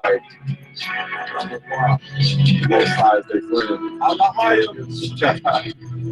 like both sides they friend.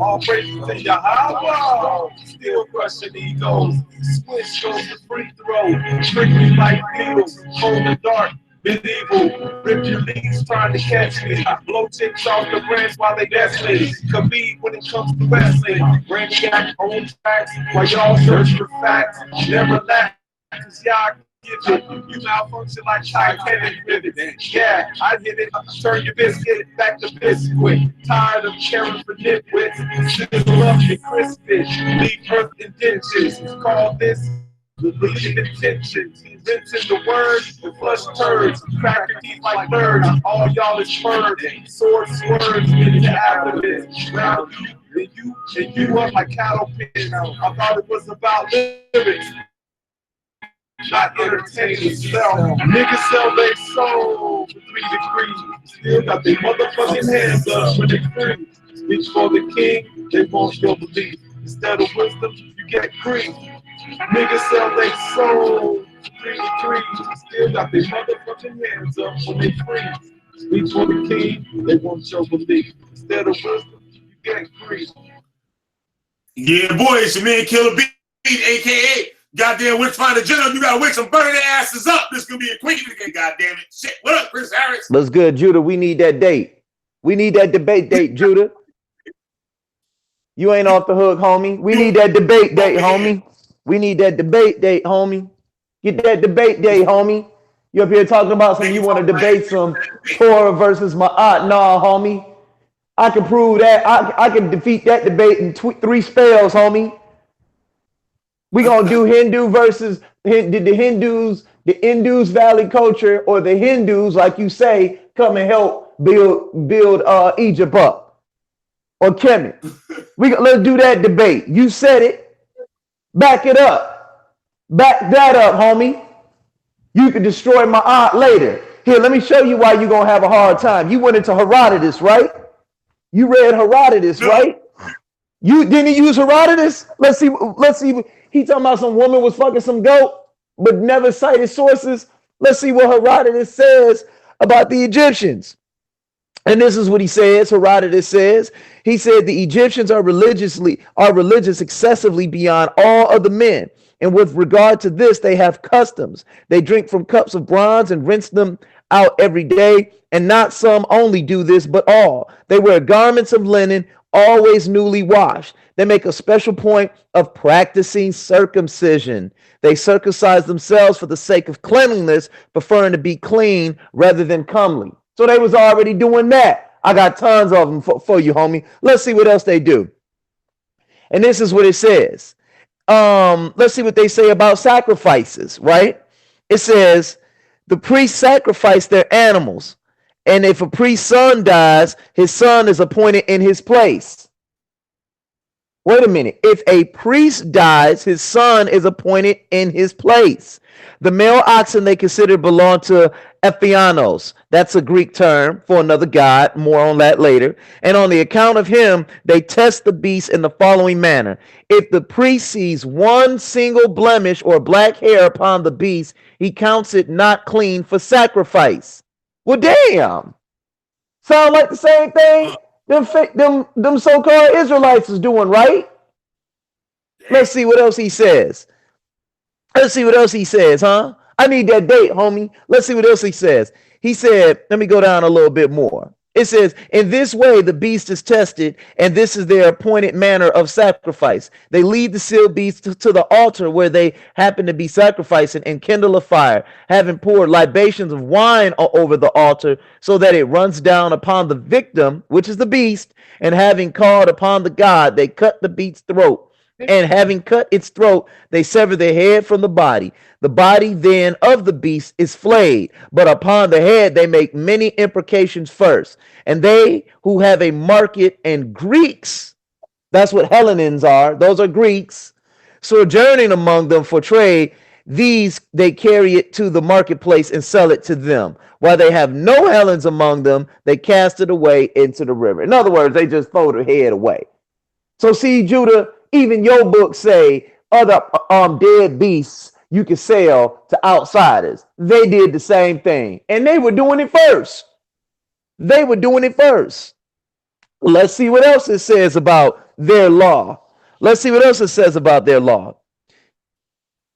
All praises to Yahweh. Still crushing egos. Switch goes the free throw. Strictly like needles. Cold and dark. Medieval, rip your leaves trying to catch me. Blow chicks off the branch while they nestled. Khabib when it comes to wrestling. Brainiac on tracks while y'all search for facts. Never laugh, cause y'all give it. You malfunction like Titanic rivet. Yeah, I hit it. Turn your biscuit back to biscuit. Tired of caring for nitwits. Sizzle up your crisp fish. Leave earth indentions. Call this deleting intentions. Rinsing the words and flush turds. Crack your teeth like nerds. All y'all is birds. Sword swerves in the abdomen. Round you up like cattle pins. I thought it was about lyrics, not entertaining spell. Niggas sell their soul for 3 degrees. Still got their motherfucking hands up when they free. Reach for the king, they want your belief. Instead of wisdom, you get grief. Niggas sell their soul for 3 degrees. Still got their motherfucking hands up when they free. Reach for the king, they want your belief. Instead of wisdom, you get grief. Yeah, boy, it's your man Killer B, aka Goddamn Witchfinder General. You gotta wake some burn their asses up. This is gonna be a quickie again, goddamn it. Shit, what up, Chris Harris? What's good, Judah? We need that date. We need that debate date, Judah. You ain't off the hook, homie. We need that debate date, homie. We need that debate date, homie. Get that debate date, homie. You up here talking about something you want to debate some Torah versus Ma'at. Nah, homie. I can prove that. I can defeat that debate in 3 spells, homie. We gonna do Hindu versus the Indus Valley culture, or the Hindus, like you say, come and help build Egypt up, or Kemet. Let's do that debate. You said it. Back it up. Back that up, homie. You can destroy my aunt later. Here, let me show you why you're gonna have a hard time. You went into Herodotus, right? You read Herodotus, right? You didn't use Herodotus? Let's see. He talking about some woman was fucking some goat, but never cited sources. Let's see what Herodotus says about the Egyptians. And this is what he says. Herodotus says, he said the Egyptians are religious excessively beyond all other men. And with regard to this, they have customs. They drink from cups of bronze and rinse them out every day. And not some only do this, but all. They wear garments of linen, always newly washed. They make a special point of practicing circumcision. They circumcise themselves for the sake of cleanliness, preferring to be clean rather than comely. So they was already doing that. I got tons of them for you, homie. Let's see what else they do. And this is what it says. Let's see what they say about sacrifices, right? It says the priests sacrifice their animals. And if a priest's son dies, his son is appointed in his place. Wait a minute. If a priest dies, his son is appointed in his place. The male oxen they consider belong to Ephianos. That's a Greek term for another god. More on that later. And on the account of him, they test the beast in the following manner. If the priest sees one single blemish or black hair upon the beast, he counts it not clean for sacrifice. Well, damn. Sound like the same thing them so-called Israelites is doing, right? Let's see what else he says. Let's see what else he says, huh? I need that date, homie. Let's see what else he says. He said, let me go down a little bit more. It says, in this way, the beast is tested, and this is their appointed manner of sacrifice. They lead the sealed beast to the altar where they happen to be sacrificing and kindle a fire, having poured libations of wine over the altar so that it runs down upon the victim, which is the beast, and having called upon the god, they cut the beast's throat. And having cut its throat, they sever the head from the body. The body then of the beast is flayed, but upon the head they make many imprecations first. And they who have a market, and Greeks, that's what Hellenes are, those are Greeks, sojourning among them for trade, these they carry it to the marketplace and sell it to them. While they have no Hellenes among them, they cast it away into the river. In other words, they just throw the head away. So see, Judah, even your book say other dead beasts you can sell to outsiders. They did the same thing, and they were doing it first. They were doing it first. Let's see what else it says about their law. Let's see what else it says about their law.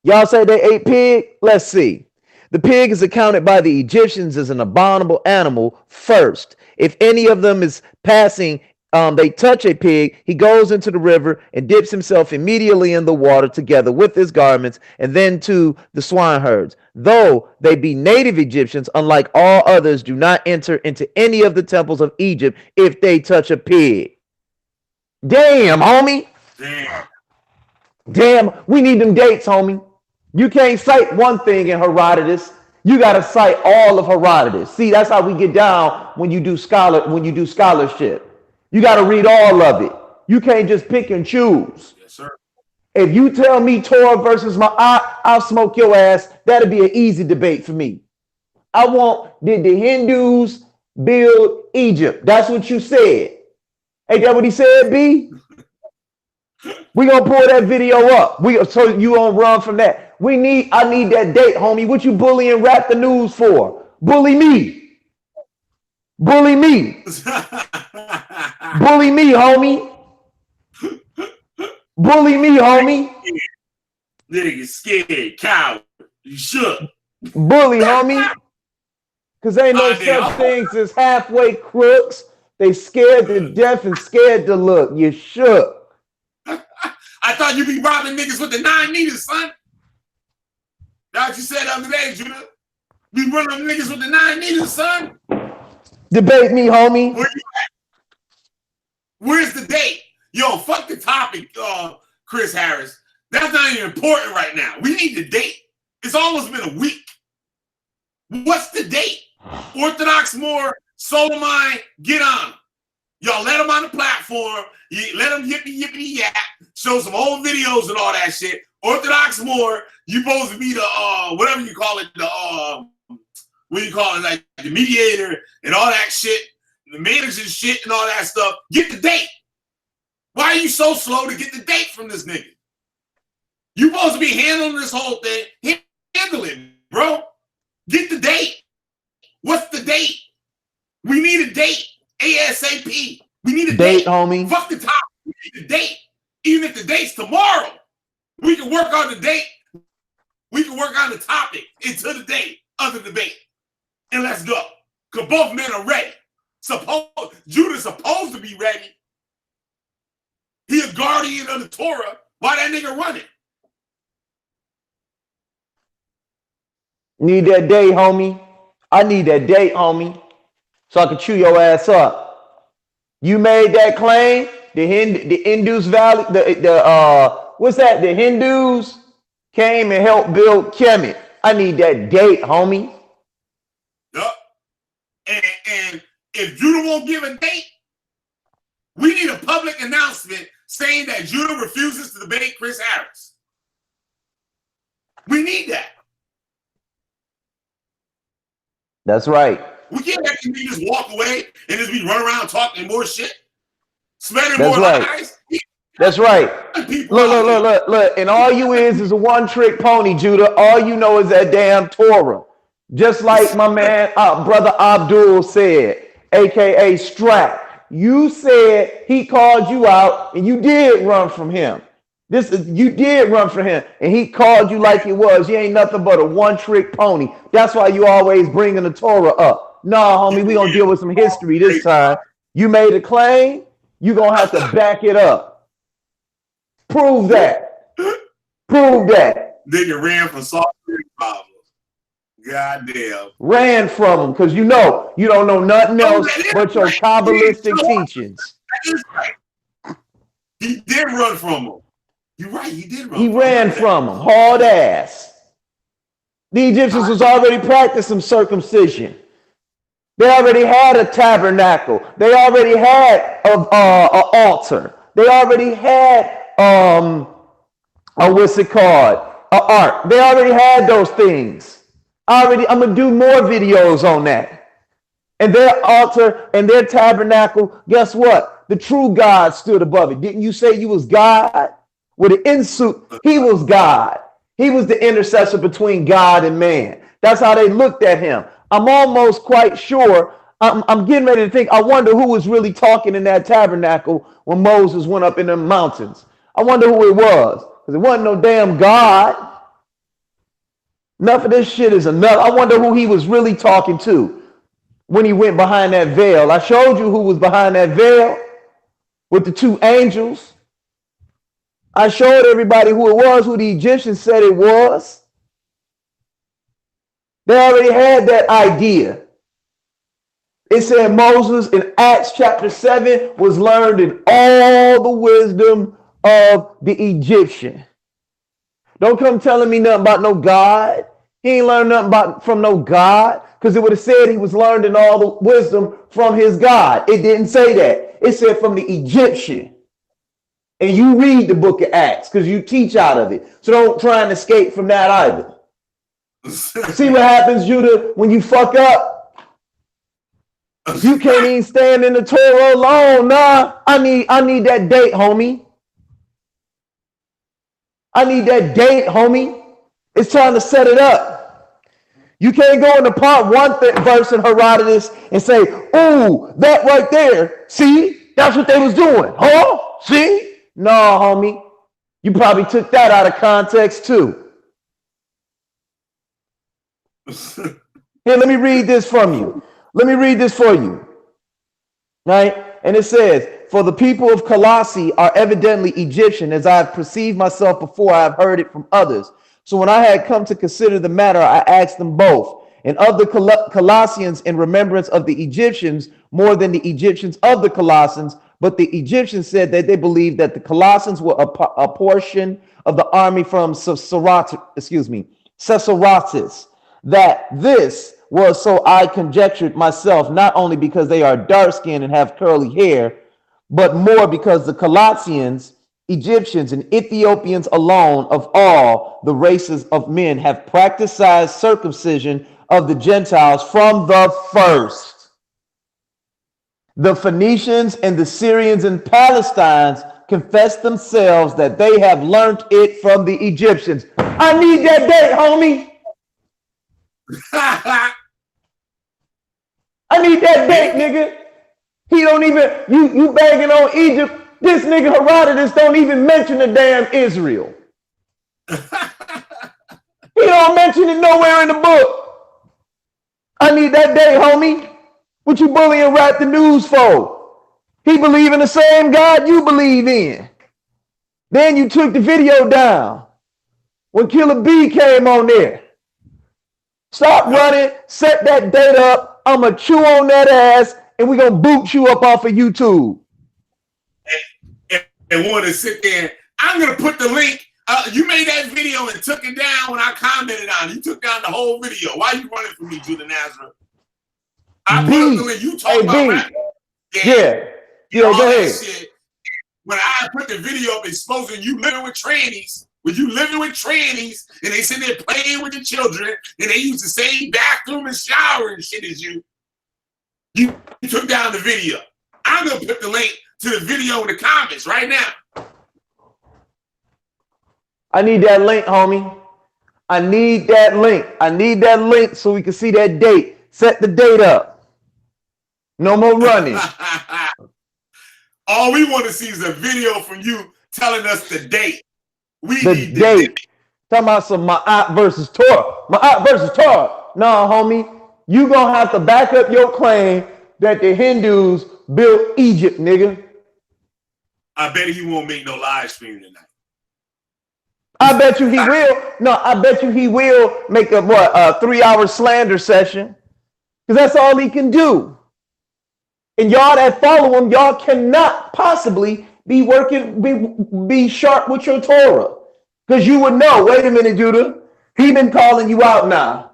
Y'all say they ate pig? Let's see. The pig is accounted by the Egyptians as an abominable animal first. If any of them is passing, they touch a pig, he goes into the river and dips himself immediately in the water together with his garments, and then to the swineherds. Though they be native Egyptians, unlike all others, do not enter into any of the temples of Egypt if they touch a pig. Damn, homie. Damn, we need them dates, homie. You can't cite one thing in Herodotus. You got to cite all of Herodotus. See, that's how we get down when you do scholarship. You got to read all of it. You can't just pick and choose. Yes, sir. If you tell me Torah versus I'll smoke your ass. That'll be an easy debate for me. I want, did the Hindus build Egypt? That's what you said. Ain't that what he said, B? We gonna pull that video up. So you gonna run from that. I need that date, homie. What you bullying Rap the News for? Bully me. Bully me. Bully me, homie. Bully me, homie. Nigga scared, coward. You shook. Bully, homie. Cause ain't no such things as halfway crooks. They scared to death and scared to look. You shook. I thought you be robbing niggas with the 9 meters, son. That's what you said the other day, Judah. You running niggas with the 9 meters, son. Debate me, homie. Where you at? Where's the date? Yo, fuck the topic, Chris Harris. That's not even important right now. We need the date. It's almost been a week. What's the date? Orthodox Moore, Solomon, get on. Y'all let them on the platform. You let them yippity yap. Show some old videos and all that shit. Orthodox Moore, you supposed to be the whatever you call it, the what do you call it, like the mediator and all that shit, the manager shit and all that stuff. Get the date. Why are you so slow to get the date from this nigga? You supposed to be handling this whole thing. Handle it, bro. Get the date. What's the date? We need a date. ASAP. We need a date, homie. Fuck the top. We need a date. Even if the date's tomorrow, we can work on the date. We can work on the topic into the date of the debate. And let's go. Because both men are ready. Judah's supposed to be ready. He a guardian of the Torah. Why that nigga running? Need that date, homie. I need that date, homie. So I can chew your ass up. You made that claim. The Indus Valley, what's that? The Hindus came and helped build Kemet. I need that date, homie. Yup. And if Judah won't give a date, we need a public announcement saying that Judah refuses to debate Chris Harris. We need that. That's right. We can't let you just walk away and just be running around talking more shit. Spreading That's more right. lies. That's right. Look. And all you is a one-trick pony, Judah. All you know is that damn Torah. Just like my man, brother Abdul said, a.k.a. Strap. You said he called you out and you did run from him. You did run from him and he called you like it was. You ain't nothing but a one-trick pony. That's why you always bringing the Torah up. No, homie, we gonna deal with some history this time. You made a claim. You're going to have to back it up. Prove that. Prove that. Nigga ran from Salt Creek Bible. Goddamn. Ran from them because you don't know nothing else but your Kabbalistic teachings. That is right. He did run from them. You're right. He did run He from ran them. from them. Hard ass. The Egyptians was already practicing circumcision. They already had a tabernacle. They already had an altar. They already had what's it called? An ark. They already had those things. I'm gonna do more videos on that. And their altar and their tabernacle, guess what? The true God stood above it. Didn't you say you was God? With an insuit, he was God. He was the intercessor between God and man. That's how they looked at him. I'm almost quite sure. I'm getting ready to think. I wonder who was really talking in that tabernacle when Moses went up in the mountains. I wonder who it was, because it wasn't no damn God. Enough of this shit is enough. I wonder who he was really talking to when he went behind that veil. I showed you who was behind that veil with the two angels. I showed everybody who it was, who the Egyptians said it was. They already had that idea. It said Moses in Acts chapter 7 was learned in all the wisdom of the Egyptian. Don't come telling me nothing about no God. He ain't learned nothing from no God, because it would have said he was learned in all the wisdom from his God. It didn't say that. It said from the Egyptian. And you read the book of Acts because you teach out of it. So don't try and escape from that either. See what happens, Judah, when you fuck up? You can't even stand in the Torah alone. Nah, I need that date, homie. I need that date, homie. It's time to set it up. You can't go into part 1 verse in Herodotus and say, "Ooh, that right there. See, that's what they was doing." Huh? See? No, homie. You probably took that out of context too. Here, let me read this from you. Let me read this for you. Right? And it says, "For the people of Colossae are evidently Egyptian, as I have perceived myself before, I have heard it from others. So when I had come to consider the matter, I asked them both, and of the Colossians in remembrance of the Egyptians more than the Egyptians of the Colossians. But the Egyptians said that they believed that the Colossians were a portion of the army from Sesostris, that this was, so I conjectured myself, not only because they are dark-skinned and have curly hair, but more because the Colossians, Egyptians, and Ethiopians alone of all the races of men have practiced circumcision of the Gentiles from the first. The Phoenicians and the Syrians and Palestinians confess themselves that they have learned it from the Egyptians." I need that date, homie. I need that date, nigga. He don't even, you bagging on Egypt. This nigga Herodotus don't even mention the damn Israel. He don't mention it nowhere in the book. I need that date, homie. What you bullying Rap the News for? He believe in the same God you believe in. Then you took the video down when Killer B came on there. Stop running, set that date up. I'ma chew on that ass, and we gonna boot you up off of YouTube. And want to sit there. I'm gonna put the link. You made that video and took it down when I commented on it. You took down the whole video. Why are you running from me, Judah Nazareth? I put up the link. You talk about rap. Yeah, go ahead. Shit. When I put the video up exposing you living with trannies, when you living with trannies, and they sitting there playing with the children, and they use the same bathroom and shower and shit as you, you took down the video. I'm gonna put the link to the video in the comments right now. I need that link, homie. I need that link. I need that link so we can see that date. Set the date up. No more running. All we want to see is a video from you telling us the date. We the need date. Talking about some Ma'at versus Torah. Ma'at versus Torah. No, homie. You gonna have to back up your claim that the Hindus built Egypt, nigga. I bet he won't make no live stream tonight. I bet you he will. No, I bet you he will make a 3-hour slander session. Because that's all he can do. And y'all that follow him, y'all cannot possibly be be sharp with your Torah. Because you would know, wait a minute, Judah, he been calling you out now.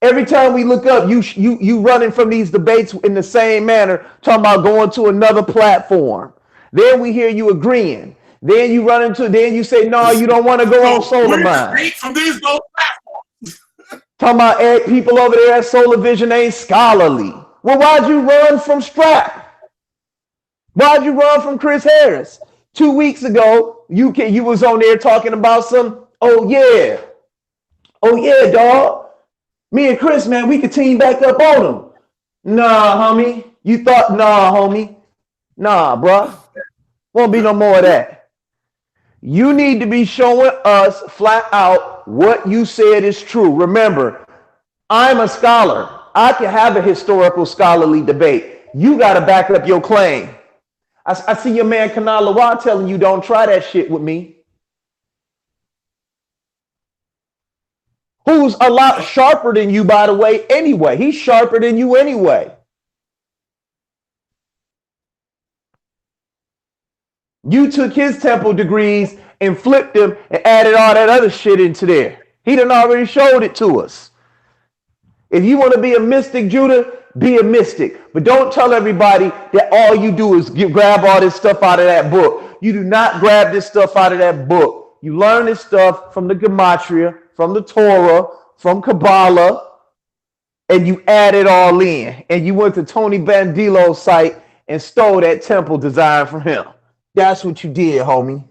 Every time we look up, you running from these debates in the same manner, talking about going to another platform. Then we hear you agreeing. Then you run into, then you say, no, you don't want to go on Solar Mind. From these no platforms. Talking about people over there at Solar Vision ain't scholarly. Well, why'd you run from Strap? Why'd you run from Chris Harris? 2 weeks ago, you was on there talking about some, oh yeah, Oh yeah, dog. Me and Chris, man, we could team back up on him. Nah, homie. You thought, nah, homie. Nah, bruh. Won't be no more of that. You need to be showing us flat out what you said is true. Remember, I'm a scholar. I can have a historical scholarly debate. You got to back up your claim. I see your man Kanal Lawa telling you don't try that shit with me. Who's a lot sharper than you, by the way, anyway. He's sharper than you anyway. You took his temple degrees and flipped them and added all that other shit into there. He done already showed it to us. If you want to be a mystic, Judah, be a mystic. But don't tell everybody that all you do is grab all this stuff out of that book. You do not grab this stuff out of that book. You learn this stuff from the Gematria, from the Torah, from Kabbalah, and you add it all in. And you went to Tony Bandilo's site and stole that temple design from him. That's what you did, homie.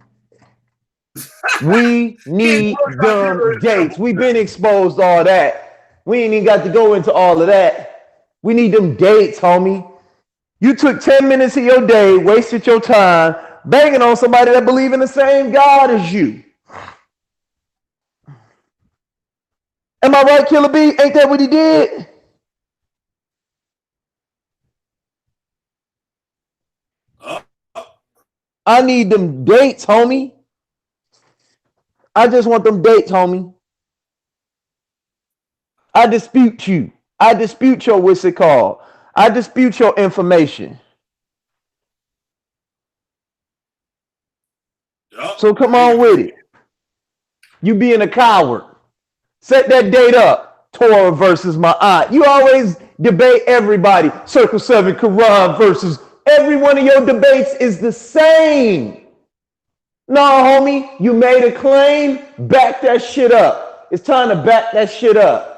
We need them dates. We've been exposed to all that. We ain't even got to go into all of that. We need them dates, homie. You took 10 minutes of your day, wasted your time, banging on somebody that believe in the same God as you. Am I right, Killer B? Ain't that what he did? I need them dates, homie. I just want them dates, homie. I dispute you. I dispute your what's it called. I dispute your information. So come on with it. You being a coward. Set that date up. Torah versus Ma'at. You always debate everybody. Circle 7, Quran versus. Every one of your debates is the same. No, homie, you made a claim. Back that shit up. It's time to back that shit up.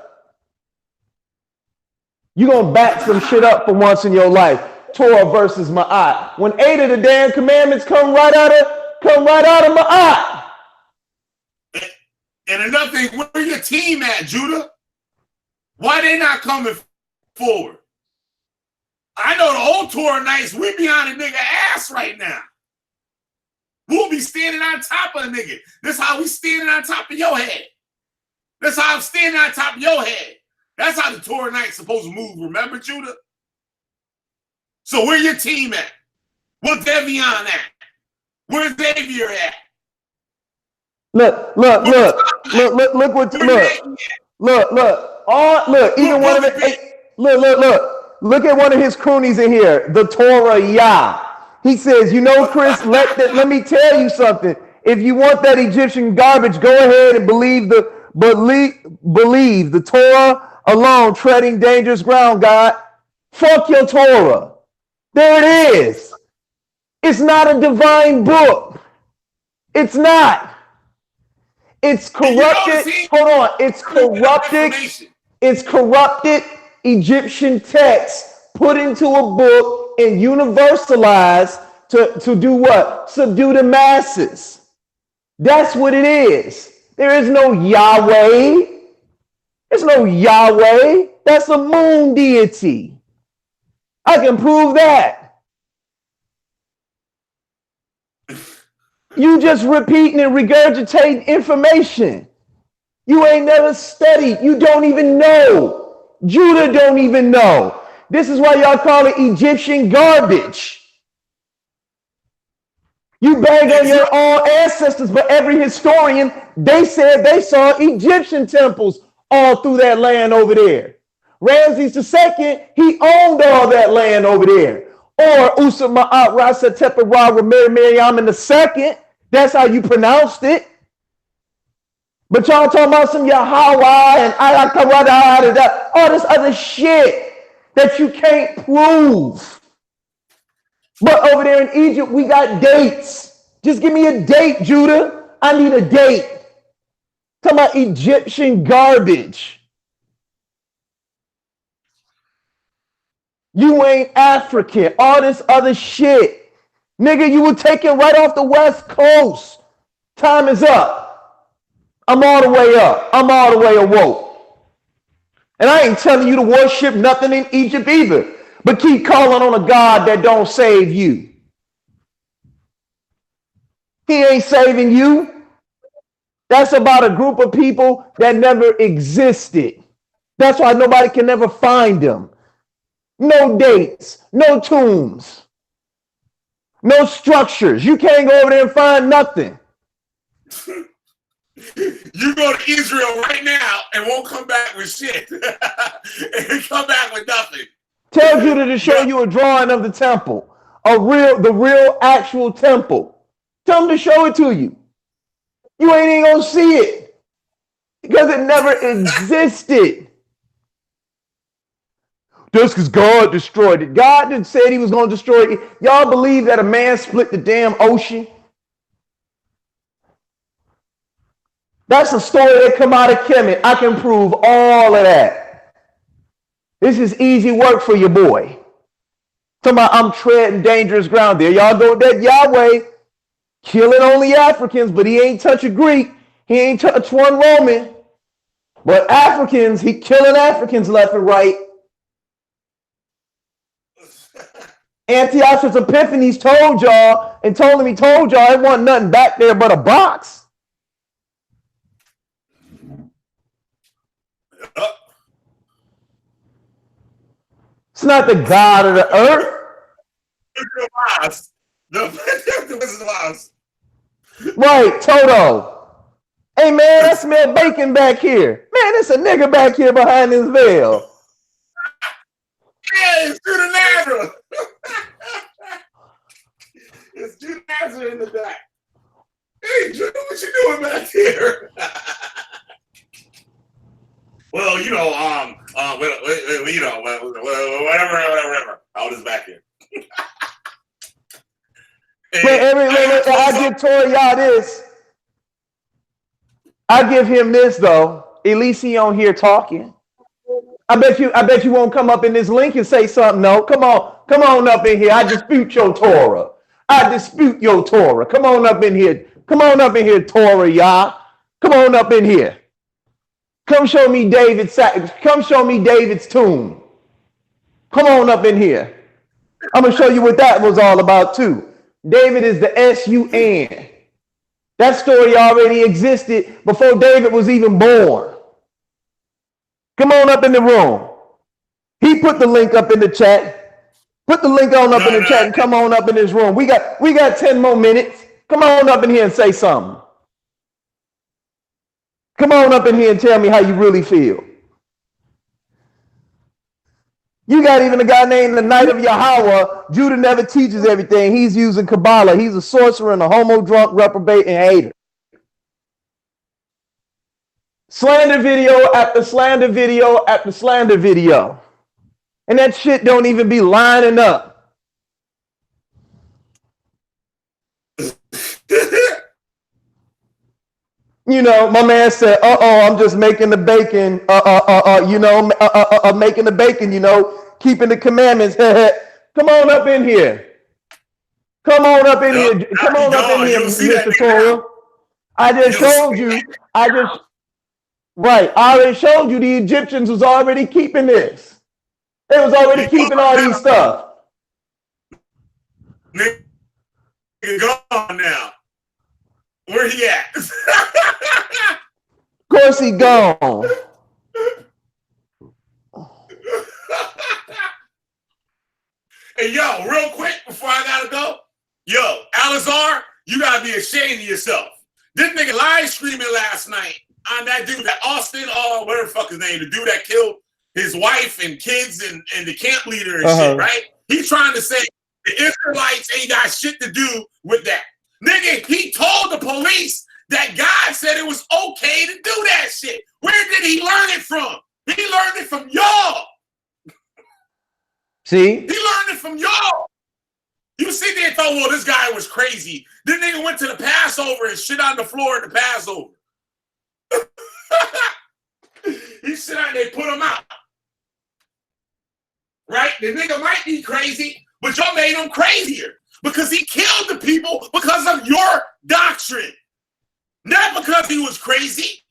You're going to back some shit up for once in your life. Torah versus Ma'at. When 8 of the damn commandments come right out of Ma'at. And another thing, where your team at, Judah? Why they not coming forward? I know the old Torah nights, we be on a nigga ass right now. We'll be standing on top of a nigga. This how we standing on top of your head. That's how I'm standing on top of your head. That's how the Torah night's supposed to move. Remember, Judah? So where your team at? Where's Devion at? Where's Xavier at? Look. Even one of it. Look at one of his croonies in here. The Torah Yah. He says, you know, Chris, let me tell you something. If you want that Egyptian garbage, go ahead and believe the Torah alone, treading dangerous ground, God. Fuck your Torah. There it is. It's not a divine book. It's not. It's corrupted. Hold on. It's corrupted. It's corrupted Egyptian text put into a book and universalized to do what? Subdue the masses. That's what it is. There is no Yahweh. There's no Yahweh. That's a moon deity. I can prove that. You just repeating and regurgitating information. You ain't never studied. You don't even know. Judah don't even know. This is why y'all call it Egyptian garbage. You bang on your own ancestors, but every historian, they said they saw Egyptian temples all through that land over there. Ramses II, he owned all that land over there. Or Usa Ma'at Rasa Tepera Miriam II. That's how you pronounced it. But y'all talking about some Yahweh and Ayakawada, all this other shit that you can't prove. But over there in Egypt, we got dates. Just give me a date, Judah. I need a date. Talking about Egyptian garbage. You ain't African. All this other shit. Nigga, you were taken right off the West Coast. Time is up. I'm all the way up. I'm all the way awoke. And I ain't telling you to worship nothing in Egypt either. But keep calling on a God that don't save you. He ain't saving you. That's about a group of people that never existed. That's why nobody can never find them. No dates, no tombs, no structures. You can't go over there and find nothing. You go to Israel right now and won't come back with shit. And come back with nothing. Tell Judah to show you a drawing of the temple, the real actual temple. Tell him to show it to you. You ain't even gonna see it because it never existed. Just because God destroyed it. God didn't say he was going to destroy it. Y'all believe that a man split the damn ocean? That's a story that come out of Kemet. I can prove all of that. This is easy work for your boy. Talking about I'm treading dangerous ground there. Y'all go that Yahweh killing only Africans, but he ain't touch a Greek. He ain't touch one Roman. But Africans, he killing Africans left and right. Antiochus Epiphanes told y'all and told him he told y'all it wasn't nothing back there but a box. It's not the God of the earth. Right, Toto. Hey man, I smell bacon back here. Man, there's a nigga back here behind this veil. Yeah, it's Judah Nazareth. It's Judah Nazareth in the back. Hey, Judah, what you doing back here? Well, you know, whatever. I was back here. I give Toriah this. I give him this though. At least he on here talking. I bet you won't come up in this link and say something. No, come on up in here. I dispute your Torah. I dispute your Torah. Come on up in here. Come on up in here, Torah, Yah. Come on up in here. Come show me David's tomb. Come on up in here. I'm gonna show you what that was all about too. David is the S-U-N. That story already existed before David was even born. Come on up in the room. He put the link up in the chat. Put the link on up in the chat and come on up in this room. We got 10 more minutes. Come on up in here and say something. Come on up in here and tell me how you really feel. You got even a guy named the Knight of Yahweh. Judah never teaches everything. He's using Kabbalah. He's a sorcerer and a homo drunk, reprobate, and hater. Slander video after slander video after slander video. And that shit don't even be lining up. You know, my man said, I'm just making the bacon, making the bacon, keeping the commandments. Come on up in here. Come on up in here. Come on up in here, Mr. Torah. I just showed you. I already showed you the Egyptians was already keeping this. They was already keeping all these stuff. Nigga gone now. Where he at? Of course he gone. Hey, yo, real quick before I gotta go. Yo, Alazar, you gotta be ashamed of yourself. This nigga live streaming last night on that dude, that Austin, whatever the fuck his name, the dude that killed his wife and kids and the camp leader and shit, right? He's trying to say the Israelites ain't got shit to do with that. Nigga, he told the police that God said it was okay to do that shit. Where did he learn it from? He learned it from y'all. See? He learned it from y'all. You sit there and thought, well, this guy was crazy. This nigga went to the Passover and shit on the floor at the Passover. He sit out and they put him out. Right? The nigga might be crazy, but y'all made him crazier because he killed the people because of your doctrine. Not because he was crazy.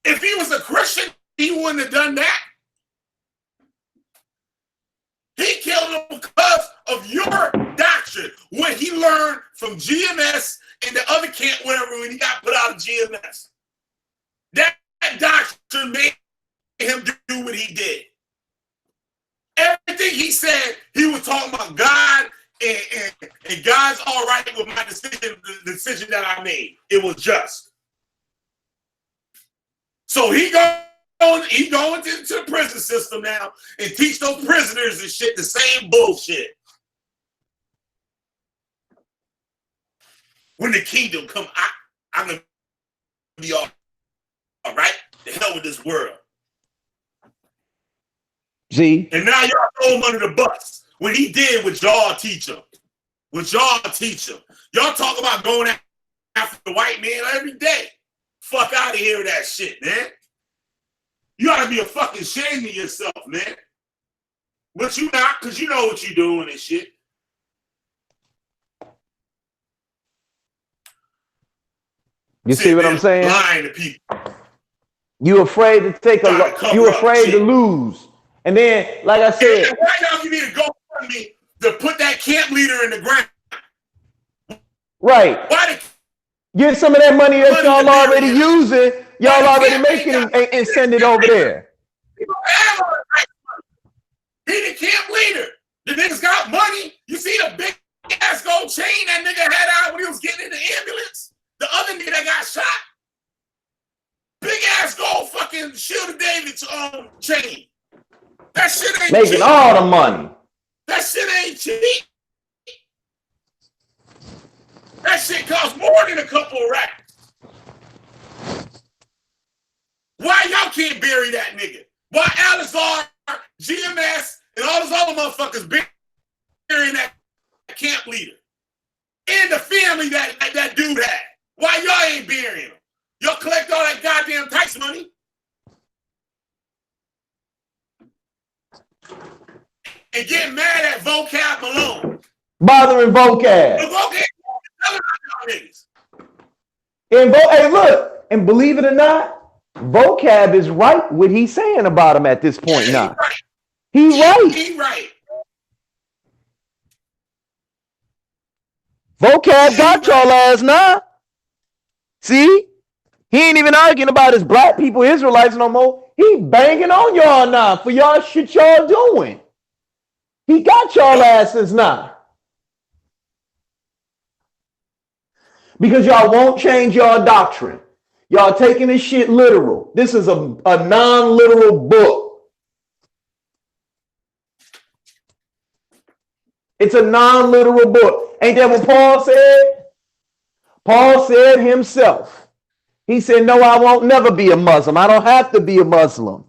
If he was a Christian, he wouldn't have done that. He killed him because of your doctrine. What he learned from GMS and the other camp, whatever, when he got put out of GMS. That doctrine made him do what he did. Everything he said, he was talking about God and God's all right with my decision, the decision that I made. It was just. So he going into the prison system now and teach those prisoners and shit the same bullshit. When the kingdom come, I'm gonna be all right. The hell with this world. See? And now y'all throw him under the bus. When he did what y'all teach him. What y'all teach him. Y'all talk about going after the white man every day. Fuck out of here with that shit, man. You ought to be a fucking shame of yourself, man. But you not, because you know what you're doing and shit. You see what I'm saying? Lying to people. You afraid to take a you afraid to lose. And then, like I said, and right now you need to go for me to put that camp leader in the ground. Right. Why get some of that money that y'all already using, y'all already making and send it over there. He the camp leader. The niggas got money. You see the big ass gold chain that nigga had out when he was getting in the ambulance? The other nigga that got shot. Big ass gold fucking Shield of David's chain. That shit ain't making cheap. All the money. That shit ain't cheap. That shit costs more than a couple of racks. Why y'all can't bury that nigga? Why Alizar, GMS, and all those other motherfuckers burying that camp leader? And the family that dude had. Why y'all ain't burying him? Y'all collect all that goddamn tax money. And get mad at Vocab Malone. Bothering Vocab. And hey, look, and believe it or not, Vocab is right what he's saying about him at this point now. He right. He right. Vocab got y'all ass now. See? He ain't even arguing about his black people, Israelites no more. He banging on y'all now for y'all shit y'all doing. He got y'all asses now. Because y'all won't change y'all doctrine. Y'all taking this shit literal. This is a non-literal book. It's a non-literal book. Ain't that what Paul said? Paul said himself. He said, no, I won't never be a Muslim. I don't have to be a Muslim.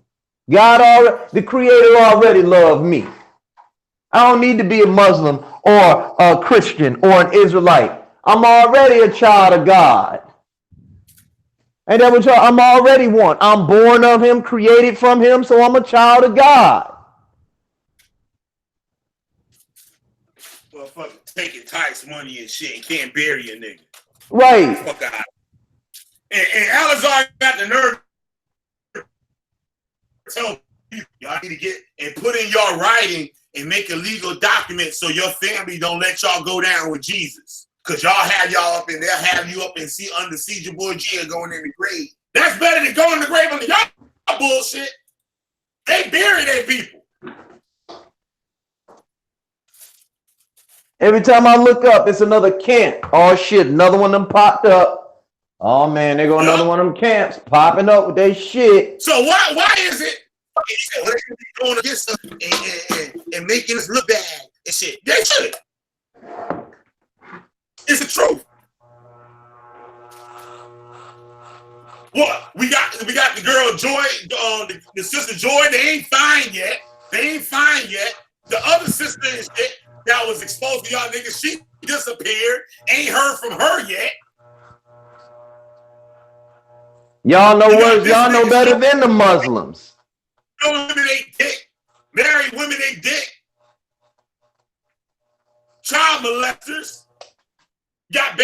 God already, the Creator already loved me. I don't need to be a Muslim or a Christian or an Israelite. I'm already a child of God. And that what I'm already one. I'm born of him, created from him, so I'm a child of God. Well, fucking taking tax money and shit and can't bury a nigga. Right. Fuck out. And Alizar got the nerve to tell you, y'all need to get and put in your writing and make a legal document so your family don't let y'all go down with Jesus. Because y'all have y'all up and they'll have you up and see under siege of Borgia going in the grave. That's better than going in the grave under y'all bullshit. They bury their people. Every time I look up, it's another camp. Oh shit, another one of them popped up. Oh man, there go another one of them camps popping up with their shit. So why is it going against us and making us look bad and shit? They should. It's the truth. What? We got the girl Joy, the sister Joy, they ain't fine yet. They ain't fine yet. The other sister and shit that was exposed to y'all niggas, she disappeared. Ain't heard from her yet. Y'all know worse, y'all know better than the Muslims. Women they dick. Married women they dick. Child molesters. Got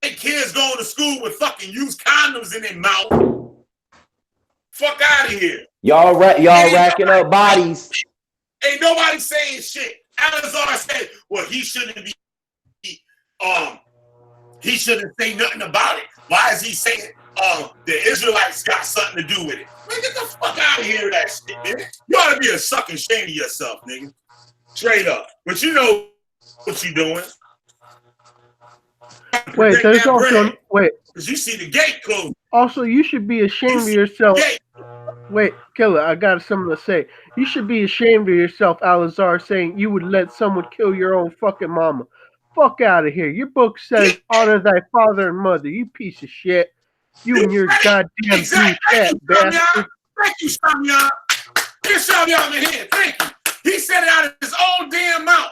kids going to school with fucking used condoms in their mouth. Fuck out of here. Y'all racking up bodies. Ain't nobody saying shit. Alazar said, well, he shouldn't say nothing about it. Why is he saying the Israelites got something to do with it? Man, get the fuck out of here with that shit, man. You ought to be a sucking shame of yourself, nigga. Straight up. But you know what you doing. Wait, there's also because you see the gate closed. Also, you should be ashamed of yourself. Wait, Killer, I got something to say. You should be ashamed of yourself, Alazar, saying you would let someone kill your own fucking mama. Fuck out of here. Your book says honor thy father and mother. You piece of shit. You and your goddamn blue cat bastard. Thank you, Shamyan. Here's Shamyan in here. Thank you. He said it out of his own damn mouth.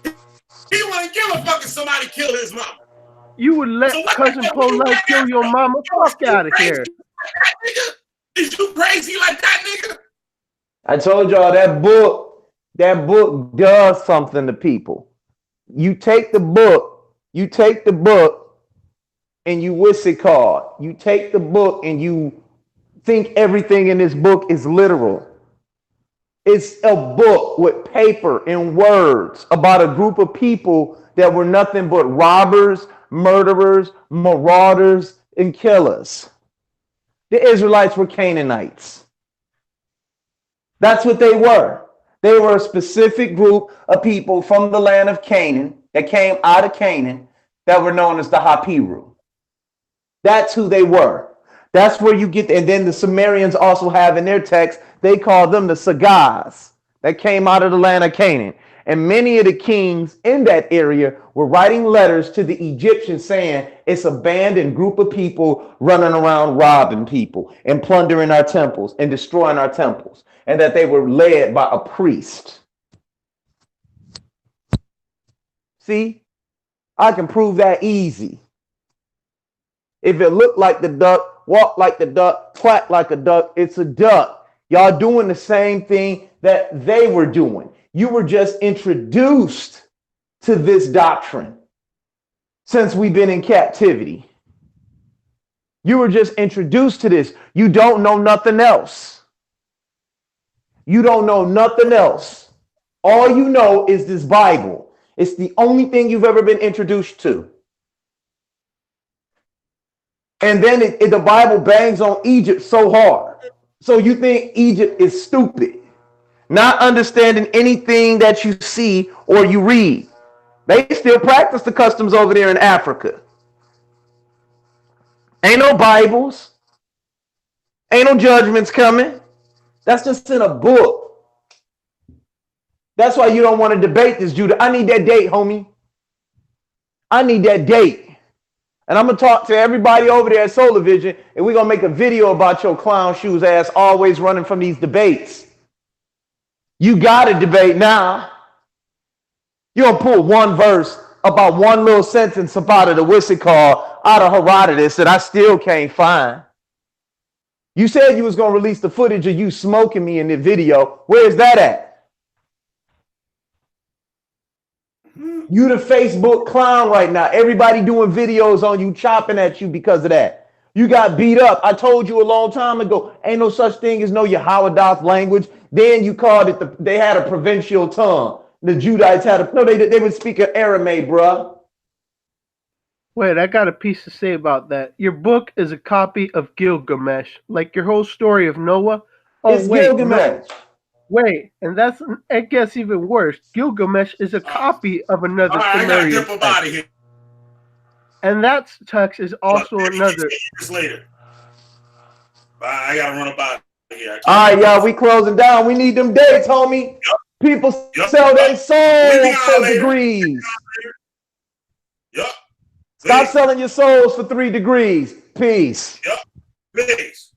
He wouldn't give a fuck if somebody killed his mama. You would let Cousin Polite kill your mama? Fuck out of here. Is you crazy like that, nigga? I told y'all that book does something to people. You take the book, and you what's it called? You take the book and you think everything in this book is literal. It's a book with paper and words about a group of people that were nothing but robbers, murderers, marauders, and killers. The Israelites were Canaanites. That's what they were. They were a specific group of people from the land of Canaan that came out of Canaan that were known as the Hapiru. That's who they were. That's where you get, and then the Sumerians also have in their text, they call them the Sagars that came out of the land of Canaan. And many of the kings in that area were writing letters to the Egyptians saying it's a abandoned group of people running around robbing people and plundering our temples and destroying our temples, and that they were led by a priest. See, I can prove that easy. If it looked like the duck, walk like the duck, quack like a duck, it's a duck. Y'all doing the same thing that they were doing. You were just introduced to this doctrine since we've been in captivity. You were just introduced to this. You don't know nothing else. You don't know nothing else. All you know is this Bible. It's the only thing you've ever been introduced to. And then the Bible bangs on Egypt so hard. So you think Egypt is stupid, not understanding anything that you see or you read. They still practice the customs over there in Africa. Ain't no Bibles. Ain't no judgments coming. That's just in a book. That's why you don't want to debate this, Judah. I need that date, homie. I need that date. And I'm going to talk to everybody over there at Solar Vision, and we're going to make a video about your clown shoes ass always running from these debates. You got to debate now. You don't pull one verse about one little sentence about of the what's it called out of Herodotus that I still can't find. You said you was going to release the footage of you smoking me in the video. Where's that at? You the Facebook clown right now. Everybody doing videos on you, chopping at you because of that. You got beat up. I told you a long time ago, ain't no such thing as no Yahweh language. Then you called it, they had a provincial tongue. The Judites had a, no, they would speak an Aramaic, bruh. Wait, I got a piece to say about that. Your book is a copy of Gilgamesh, like your whole story of Noah. Oh, it's Gilgamesh. Wait, and that's, it gets even worse. Gilgamesh is a copy of another Sumerian text. And that text is also another. Later. I gotta run about here. All right, y'all, we closing down. We need them dates, homie. Yep. People sell their souls for degrees. Yep. Stop selling your souls for 3 degrees. Peace. Yep. Peace.